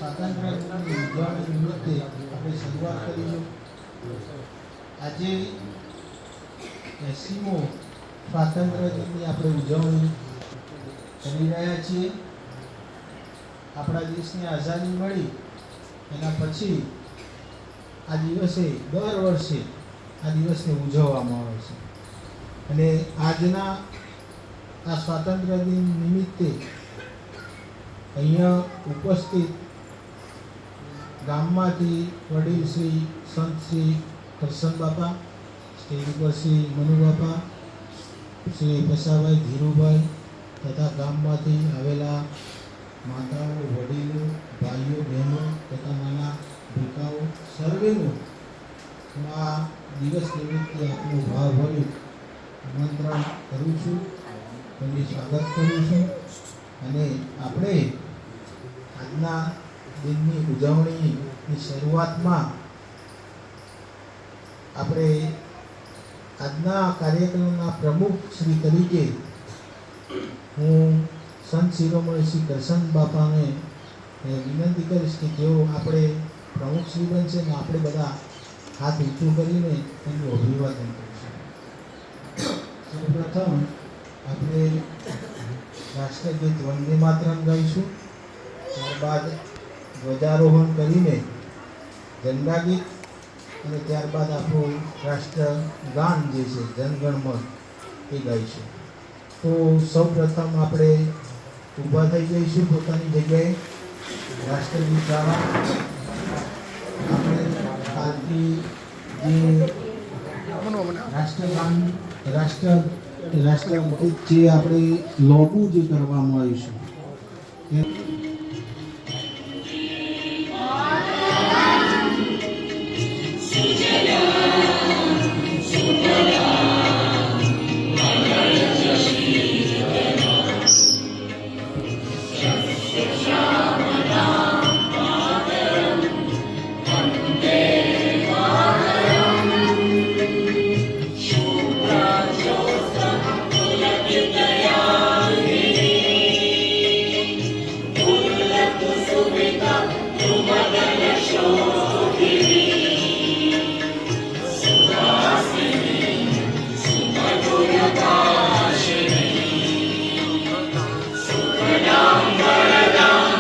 સ્વાતંત્ર્ય દિનની ઉજવણી નિમિત્તે આપણે શરૂઆત કરીશું. આજે 80મો સ્વાતંત્ર્ય દિનની આપણે ઉજવણી કરી રહ્યા છીએ. આપણા દેશને આઝાદી મળી એના પછી આ દિવસે દર વર્ષે આ દિવસને ઉજવવામાં આવે છે. અને આજના આ સ્વાતંત્ર્ય દિન નિમિત્તે અહીંયા ઉપસ્થિત ગામમાંથી વડીલ શ્રી સંત શ્રી કરશન બાપા, સ્ટેજ ઉપર શ્રી મનુ બાપા, શ્રી પસાભાઈ ધીરુભાઈ તથા ગામમાંથી આવેલા માતાઓ, વડીલો, ભાઈઓ, બહેનો તથા નાના ભૂલકાઓ સર્વેનું આ દિવસ નિમિત્તે આપનું ભાવભર્યું આમંત્રણ કરું છું, તેમની સ્વાગત કરું છું. અને આપણે આજના દિનની ઉજવણીની શરૂઆતમાં આપણે આજના કાર્યક્રમના પ્રમુખ શ્રી તરીકે હું સંત શિરોમણી શ્રી કરશન બાપાને વિનંતી કરીશ કે તેઓ આપણે પ્રમુખ શ્રી બનશે ને આપણે બધા હાથ ઊંચું કરીને એનું અભિવાદન કરીશું. સૌપ્રથમ આપણે રાષ્ટ્રગીત વંદે માતરમ ગાઈશું. ત્યારબાદ ધ્વજારોહણ કરીને ઝંડા ગીત અને ત્યારબાદ આપણું રાષ્ટ્રગાન જે છે જનગણ મન એ ગાઈશું. તો સૌ પ્રથમ આપણે ઊભા થઈ જઈશું પોતાની જગ્યાએ. રાષ્ટ્રગીત ગાવા આપણે કાલથી જે રાષ્ટ્રગાન રાષ્ટ્રગીત જે આપણે લોગું જે કરવામાં આવીશું Vardam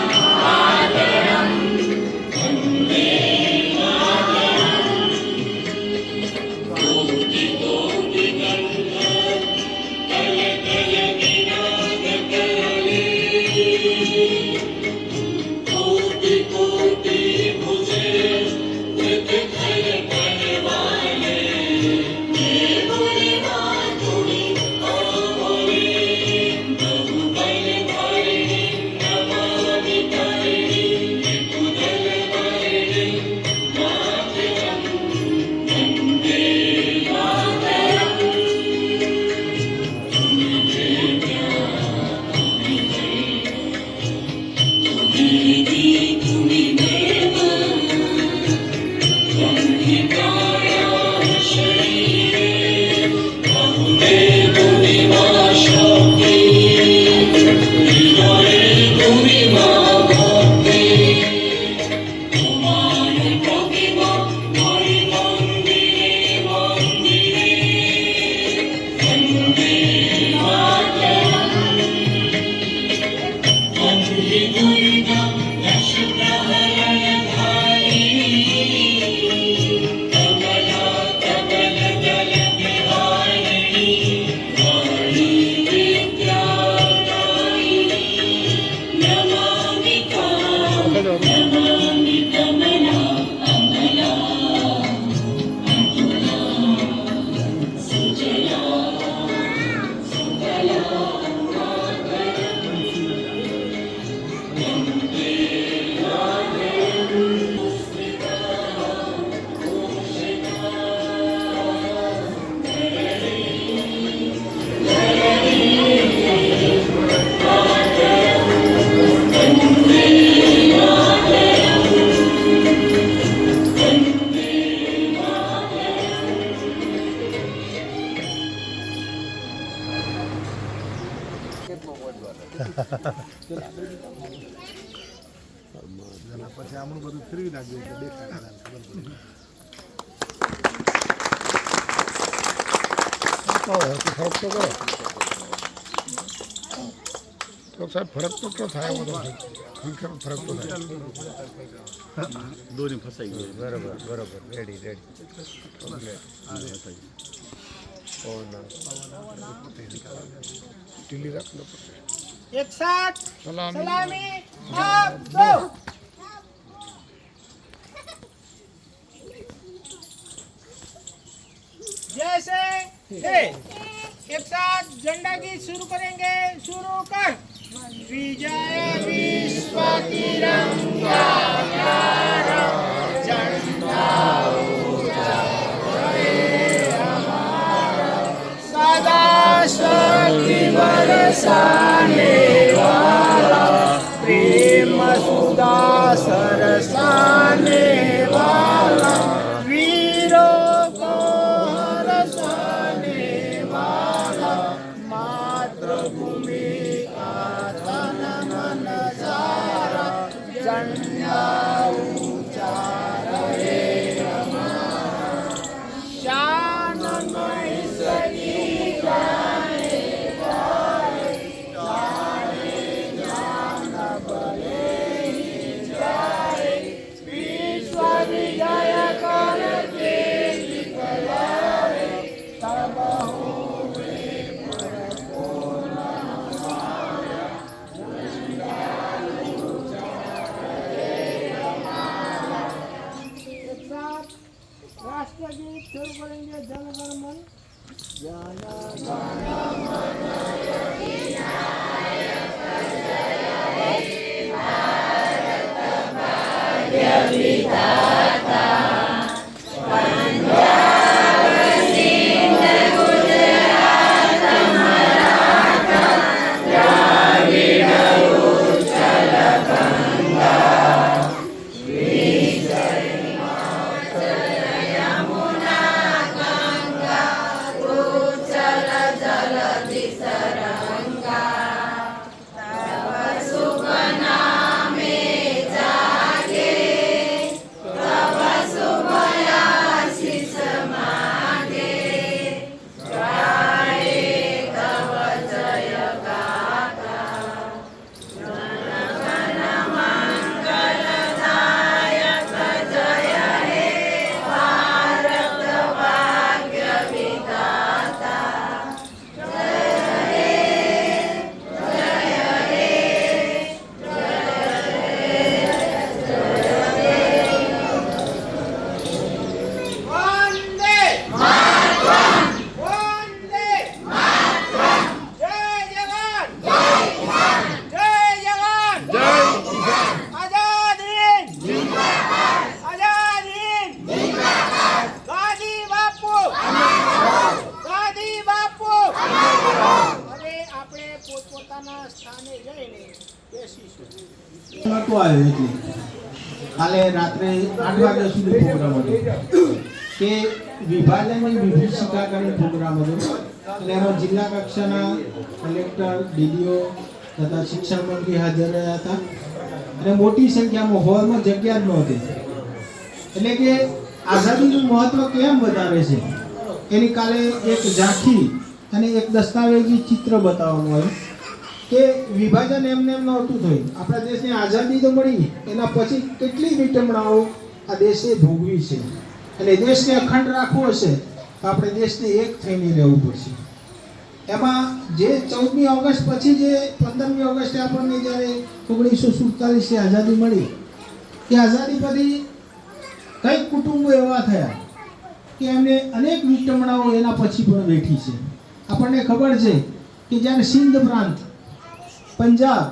પછી આમનું બધું ફેરવી નાખ્યું એટલે દેખાય ખબર પડી. ફરક તો કરો તો સાહેબ, ફરક તો ક્યાં થાય? ખરેખર ફરક તો થાય. દોરી ફસાઈ ગઈ. બરાબર બરાબર, રેડી રેડી. ઢીલી રાખ લો. एक साथ સલામી. सलामी आप दो जैसे है एक साथ झंडा की शुरू करेंगे शुरू कर विजय विश्व तिरंगा झंडा ऊंचा करे हमारा सदा शक्ति बरसाने वाला प्रेम सुधा सरसाने वाला वीरों को हरसाने वाला मातृभूमि का तन मन सारा झंडा ऊंचा रहे हमारा शान में सगी राष्ट्रगीत शुरू करेंगे जन गण मन जन गण मन अधिनायक जय हे भारत भाग्य विधाता पंजाब सिंध गुजरात मराठा द्राविड़ उत्कल गंगा નહોતું આવ્યું એટલે કાલે રાત્રે 8 વાગ્યા સુધી પ્રોગ્રામ હતો કે વિભાજનની વિભીષિકા કરી પ્રોગ્રામ હતો એટલે એનો જિલ્લા કક્ષાના કલેક્ટર ડીડીઓ તથા શિક્ષણ મંત્રી હાજર રહ્યા હતા અને મોટી સંખ્યામાં હોલમાં જગ્યા જ નહોતી એટલે કે આઝાદીનું મહત્વ કેમ વધારે છે એની કાલે એક ઝાંખી અને એક દસ્તાવેજી ચિત્ર બતાવવાનું આવ્યું કે વિભાજન એમને એમ નહોતું થયું. આપણા દેશને આઝાદી તો મળી, એના પછી કેટલી વિટંબણાઓ આ દેશે ભોગવી છે અને દેશને અખંડ રાખવો હશે તો આપણે દેશને એક થઈને રહેવું પડશે. એમાં જે 14મી ઓગસ્ટ પછી જે 15મી ઓગસ્ટે આપણને જ્યારે 1947 આઝાદી મળી, એ આઝાદી પછી કંઈક કુટુંબો એવા થયા કે એમને અનેક વિટંબણાઓ એના પછી પણ વેઠી છે. આપણને ખબર છે કે જ્યારે સિંધ પ્રાંત, પંજાબ,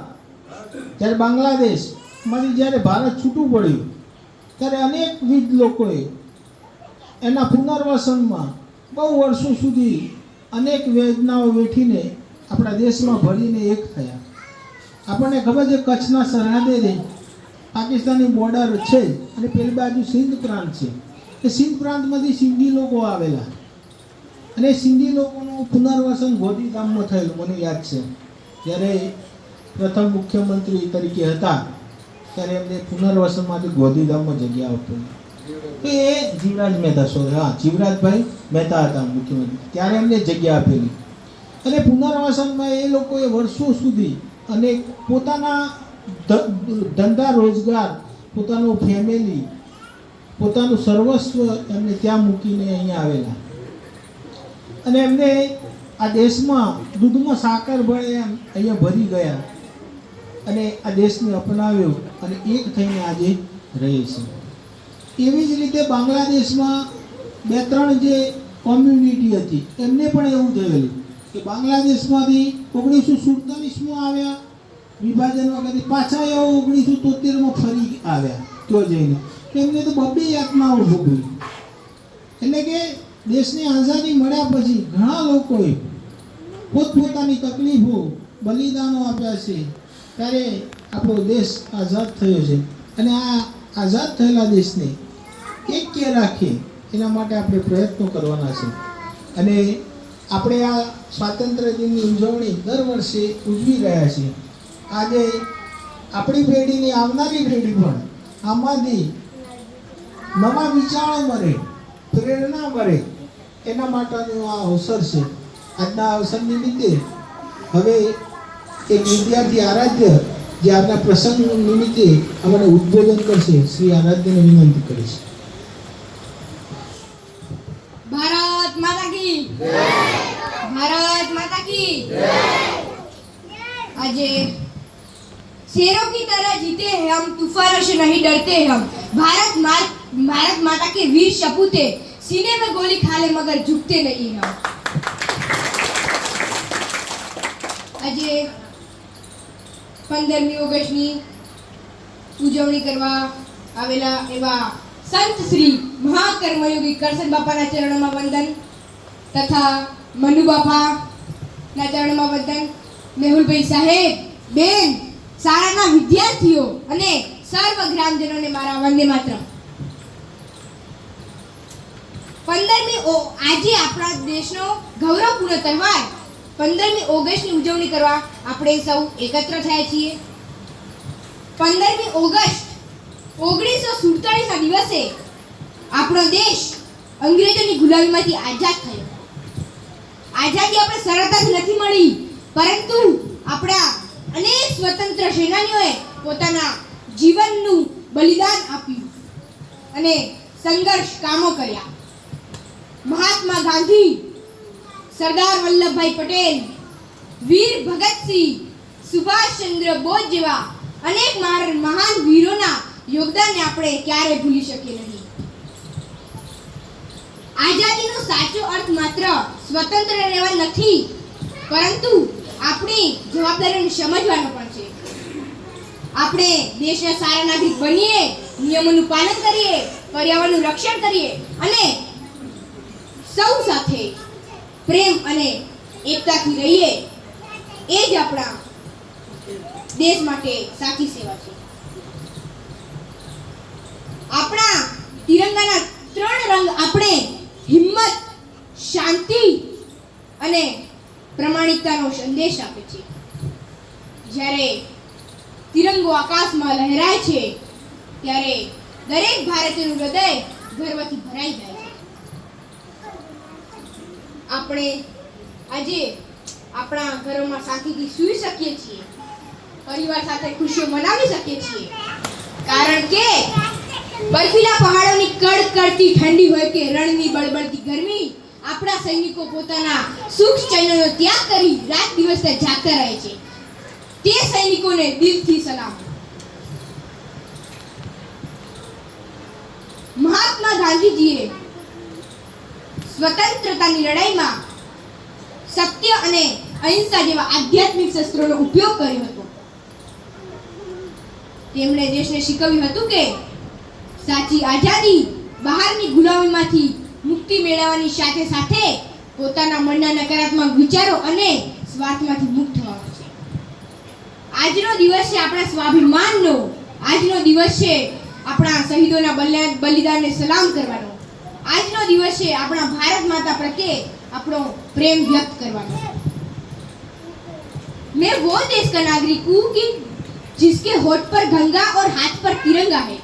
જ્યારે બાંગ્લાદેશમાંથી જ્યારે ભારત છૂટું પડ્યું ત્યારે અનેકવિધ લોકોએ એના પુનર્વસનમાં બહુ વર્ષો સુધી અનેક વેદનાઓ વેઠીને આપણા દેશમાં ભળીને એક થયા. આપણને ખબર છે કચ્છના સરહદે પાકિસ્તાની બોર્ડર છે અને પેલી બાજુ સિંધ પ્રાંત છે. એ સિંધ પ્રાંતમાંથી સિંધી લોકો આવેલા અને સિંધી લોકોનું પુનર્વસન ગોધીધામમાં થયેલું મને યાદ છે. જ્યારે પ્રથમ મુખ્યમંત્રી તરીકે હતા ત્યારે એમને પુનર્વસનમાંથી ગોધીધામમાં જગ્યા આપી. તો એ જીવરાજ મહેતા, સોરી, હા, જીવરાજભાઈ મહેતા હતા મુખ્યમંત્રી, ત્યારે એમને જગ્યા આપેલી. અને પુનર્વસનમાં એ લોકોએ વર્ષો સુધી અને પોતાના ધંધા રોજગાર, પોતાનું ફેમિલી, પોતાનું સર્વસ્વ એમને ત્યાં મૂકીને અહીંયા આવેલા. અને એમને આ દેશમાં દૂધમાં સાકર ભળે એમ અહીંયા ભરી ગયા અને આ દેશને અપનાવ્યો અને એક થઈને આજે રહે છે. એવી જ રીતે બાંગ્લાદેશમાં 2-3 જે કોમ્યુનિટી હતી એમને પણ એવું થયેલું કે બાંગ્લાદેશમાંથી 1947માં આવ્યા વિભાજન વખતે, પાછા એવો 1973માં ફરી આવ્યા તો જઈને. એમને તો 2 યાતનાઓ ભોગવી. એટલે કે દેશની આઝાદી મળ્યા પછી ઘણા લોકોએ પોતપોતાની તકલીફો, બલિદાનો આપ્યા છે, ત્યારે આપણો દેશ આઝાદ થયો છે. અને આ આઝાદ થયેલા દેશને એક્ય રાખીએ એના માટે આપણે પ્રયત્નો કરવાના છે. અને આપણે આ સ્વાતંત્ર્ય દિનની ઉજવણી દર વર્ષે ઉજવી રહ્યા છીએ. આજે આપણી પેઢીની આવનારી પેઢી પણ આમાંથી નવા વિચારો મળે, પ્રેરણા મળે, એના માટેનો આ અવસર છે. આજના અવસર નિમિત્તે હવે એક વિદ્યાર્થી આરાધ્ય જે આજના પ્રસંગ નિમિત્તે અમને ઉદ્બોધન કરશે, શ્રી આરાધ્યને વિનંતી કરીશ. भारत माता की भारत माता की आज शेरों की तरह जीते हैं हम, तूफानों से नहीं डरते हम, भारत माता के वीर सपूते, सीने में गोली खा ले मगर झुकते नहीं हम. आज 15મી ઓગસ્ટની ઉજવણી કરવા આવેલા એવા સંત શ્રી મહાકર્મયોગી કરશન બાપાના ચરણોમાં વંદન તથા મનુ બાપાના ચરણોમાં વંદન. મેહુલભાઈ સાહેબ, બેન, શાળાના વિદ્યાર્થીઓ અને સર્વ ગ્રામજનોને મારા વંદે માતરમ. 15મી આજે આપણા દેશનો ગૌરવપૂર્ણ તહેવાર 15મી ઓગસ્ટની ઉજવણી કરવા આપણે સૌ એકત્ર થયા છીએ. 15મી ઓગસ્ટ 1947ના દિવસે આપણો દેશ અંગ્રેજોની ગુલામીમાંથી આઝાદ થયો. આઝાદી આપણે સરળતાથી નથી મળી, પરંતુ આપણા અનેક સ્વતંત્ર સેનાનીઓએ પોતાના જીવનનું બલિદાન આપ્યું અને સંઘર્ષ કામો કર્યા. મહાત્મા ગાંધી, સરદાર વલ્લભભાઈ પટેલ, વીર ભગતસિંહ, સુભાષચંદ્ર બોઝ જેવા અનેક મહાન વીરોના યોગદાનને આપણે ક્યારેય ભૂલી શકીએ નહીં. આઝાદીનો સાચો અર્થ માત્ર સ્વતંત્ર રહેવા નથી, પરંતુ આપણી જવાબદારીને સમજવાનો પણ છે. આપણે દેશના સારા નાગરિક બનીએ, નિયમોનું પાલન કરીએ, પર્યાવરણનું રક્ષણ કરીએ અને સૌ સાથે પ્રેમ અને એકતાથી રહીએ, એ જ આપણા દેશ માટે સાચી સેવા છે. આપણા તિરંગાના 3 રંગ આપણે હિંમત, શાંતિ અને પ્રમાણિકતાનો સંદેશ આપે છે. જ્યારે તિરંગો આકાશમાં લહેરાય છે ત્યારે દરેક ભારતીયનું હૃદય ગર્વથી ભરાઈ જાય છે. આપણે આજે આપણા ઘરોમાં શાંતિથી સૂઈ શકીએ છીએ, પરિવાર સાથે ખુશીઓ મનાવી શકીએ છીએ, કારણ કે બર્ફીલા પહાડોની કડકડતી ઠંડી હોય કે રણની બળબળતી ગરમી, આપણા સૈનિકો પોતાના સુખ ચૈનનો ત્યાગ કરી રાત દિવસ જાગતા રહે છે. તે સૈનિકોને દિલથી સલામ. મહાત્મા ગાંધીજીએ સ્વતંત્રતાની લડાઈમાં સત્ય અને અહિંસા જેવા આધ્યાત્મિક શસ્ત્રોનો ઉપયોગ કર્યો હતો. તેમણે દેશને શીખવ્યું હતું કે સાચી આઝાદી બહારની ગુલામીમાંથી મુક્તિ મેળવવાની સાથે સાથે પોતાના મનના નકારાત્મક વિચારો અને સ્વાર્થમાંથી મુક્ત થવાનો છે. આજનો દિવસ છે આપણા સ્વાભિમાનનો, આજનો દિવસ છે આપણા શહીદોના બલિદાનને સલામ કરવાનો, આજનો દિવસ છે આપણા ભારત માતા પ્રત્યે આપણો प्रेम व्यक्त करवाना। मैं वो देश का नागरिक हूँ कि जिसके होठ पर गंगा और हाथ पर तिरंगा है।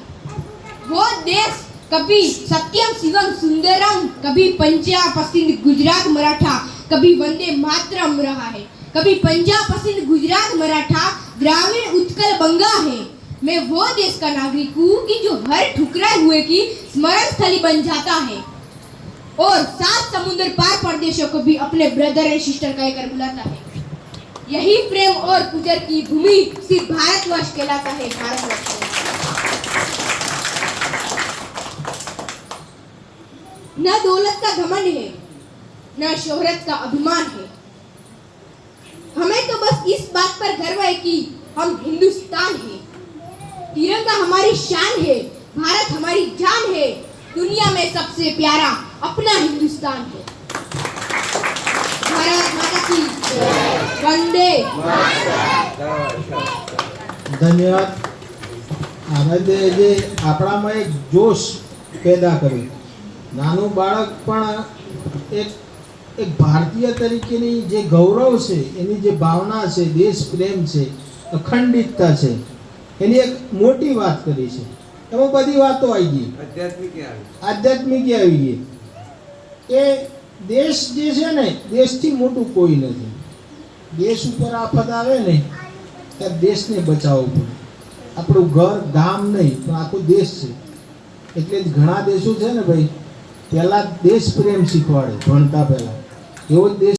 वो देश कभी सत्यम शिवम सुंदरम, कभी पंजाब पसंद गुजरात मराठा, कभी वंदे मातरम रहा है। कभी पंजाब पसंद गुजरात मराठा, ग्रामीण उत्कल बंगा है। मैं वो देश का नागरिक हूँ कि जो हर ठुकराए हुए की स्मरण स्थली बन जाता है और 7 समुद्र पार परदेशों को भी अपने ब्रदर एंड सिस्टर कहकर बुलाता है। यही प्रेम और पूजन की भूमि सिर्फ भारतवर्ष कहलाता है। भारतवर्ष न दौलत का घमंड है, न शोहरत का अभिमान है। हमें तो बस इस बात पर गर्व है कि हम हिंदुस्तान हैं। तिरंगा हमारी शान है, भारत हमारी जान है। दुनिया में सबसे प्यारा अपना हिंदुस्तान है। भारत माता की वंदे। ધન્યવાદ. આનંદે જે આપણામાં એક જોશ પેદા કર્યો. નાનું બાળક પણ એક ભારતીય તરીકેની જે ગૌરવ છે, એની જે ભાવના છે, દેશ પ્રેમ છે, અખંડિતતા છે, એની એક મોટી વાત કરી છે. એમાં બધી વાતો આવી ગઈ, આધ્યાત્મિક આવી ગઈ. એ દેશ જે છે ને, દેશથી મોટું કોઈ નથી. દેશ ઉપર આફત આવે ને ત્યારે દેશને બચાવવું પડે. આપણું ઘર ગામ નહીં પણ આખો દેશ છે. એટલે જ ઘણા દેશો છે ને ભાઈ, પહેલાં દેશ પ્રેમ શીખવાડે ભણતા પહેલાં. એવો જ દેશ